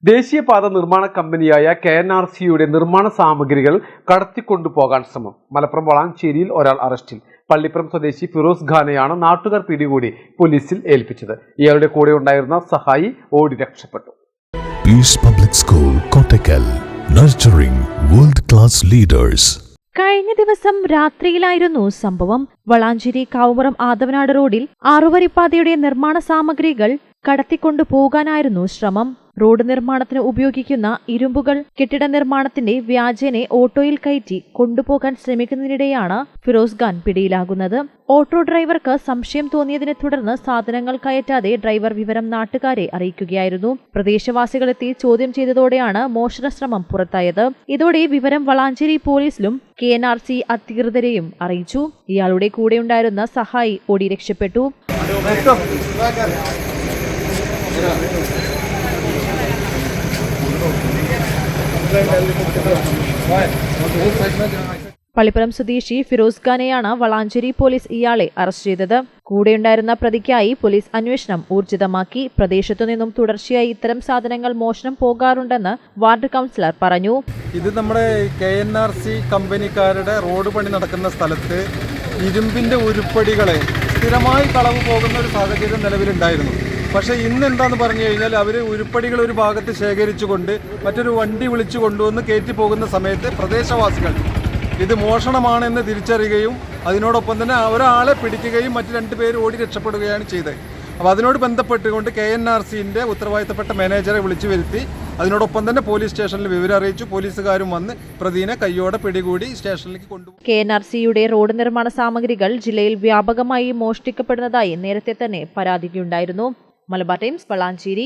ദേശീയപാത നിർമ്മാണ കമ്പനിയായ KNRCയുടെ നിർമ്മാണ സാമഗ്രികൾ കടത്തിക്കൊണ്ടുപോകാൻ ശ്രമം. മലപ്പുറം വളാഞ്ചേരിയിൽ ഒരാൾ അറസ്റ്റിൽ. പള്ളിപ്പുറം സ്വദേശി ഫിറോസ് ഖാനെയാണ് നാട്ടുകാർ പിടികൂടി പോലീസിൽ ഏൽപ്പിച്ചത്. ഇയാളുടെ കൂടെ ഉണ്ടായിരുന്ന സഹായി ഓടി രക്ഷപ്പെട്ടു. Peace public school Kottakkal, nurturing world class leaders. കഴിഞ്ഞ ദിവസം രാത്രിയിലായിരുന്നു സംഭവം. വളാഞ്ചേരി കാവുമ്പുറം ആദവനാട് റോഡിൽ ആറുവരിപ്പാതയുടെ നിർമ്മാണ സാമഗ്രികൾ കടത്തിക്കൊണ്ടു പോകാനായിരുന്നു ശ്രമം. റോഡ് നിർമ്മാണത്തിന് ഉപയോഗിക്കുന്ന ഇരുമ്പുകൾ കെട്ടിട നിർമ്മാണത്തിന്റെ വ്യാജേനെ ഓട്ടോയിൽ കയറ്റി കൊണ്ടുപോകാൻ ശ്രമിക്കുന്നതിനിടെയാണ് ഫിറോസ് ഖാൻ പിടിയിലാകുന്നത്. ഓട്ടോ ഡ്രൈവർക്ക് സംശയം തോന്നിയതിനെ തുടർന്ന് സാധനങ്ങൾ കയറ്റാതെ ഡ്രൈവർ വിവരം നാട്ടുകാരെ അറിയിക്കുകയായിരുന്നു. പ്രദേശവാസികളെത്തി ചോദ്യം ചെയ്തതോടെയാണ് മോഷണ ശ്രമം പുറത്തായത്. ഇതോടെ വിവരം വളാഞ്ചേരി പോലീസിലും KNRC അധികൃതരെയും അറിയിച്ചു. ഇയാളുടെ കൂടെയുണ്ടായിരുന്ന സഹായി ഓടി രക്ഷപ്പെട്ടു. പള്ളിപ്പുറം സ്വദേശി ഫിറോസ് ഖാനെയാണ് വളാഞ്ചേരി പോലീസ് ഇയാളെ അറസ്റ്റ് ചെയ്തത്. കൂടെയുണ്ടായിരുന്ന പ്രതിക്കായി പോലീസ് അന്വേഷണം ഊർജിതമാക്കി. പ്രദേശത്തു നിന്നും തുടർച്ചയായി ഇത്തരം സാധനങ്ങൾ മോഷണം പോകാറുണ്ടെന്ന് വാർഡ് കൗൺസിലർ പറഞ്ഞു. ഇത് നമ്മുടെ KNRC കമ്പനിക്കാരുടെ റോഡ് പണി നടക്കുന്ന സ്ഥലത്ത് ഇരുമ്പിന്റെ ഉരുപ്പടികളെ സ്ഥിരമായി കളവ് പോകുന്ന ഒരു സാഹചര്യം നിലവിലുണ്ടായിരുന്നു. പക്ഷേ ഇന്ന് എന്താന്ന് പറഞ്ഞു കഴിഞ്ഞാൽ അവർ ഉരുപ്പടികൾ ഒരു ഭാഗത്ത് ശേഖരിച്ചുകൊണ്ട് മറ്റൊരു വണ്ടി വിളിച്ചു കൊണ്ടുവന്ന് കയറ്റി പോകുന്ന സമയത്ത് പ്രദേശവാസികൾ ഇത് മോഷണമാണെന്ന് തിരിച്ചറിയുകയും അതിനോടൊപ്പം തന്നെ ഒരാളെ പിടിക്കുകയും മറ്റു 2 പേര് ഓടി രക്ഷപ്പെടുകയാണ് ചെയ്തത്. അപ്പോൾ അതിനോട് ബന്ധപ്പെട്ടുകൊണ്ട് KNRCന്റെ ഉത്തരവാദിത്തപ്പെട്ട മാനേജറെ വിളിച്ചു വരുത്തി അതിനോടൊപ്പം തന്നെ പോലീസ് സ്റ്റേഷനിൽ വിവരം അറിയിച്ചു. പോലീസുകാരും വന്ന് പ്രതിനെ കയ്യോടെ പിടികൂടി സ്റ്റേഷനിലേക്ക് കൊണ്ടുപോയി. KNRCയുടെ റോഡ് നിർമ്മാണ സാമഗ്രികൾ ജില്ലയിൽ വ്യാപകമായി മോഷ്ടിക്കപ്പെടുന്നതായി നേരത്തെ തന്നെ പരാതിയുണ്ടായിരുന്നു. മലബാർ ടൈംസ്, വളാഞ്ചേരി.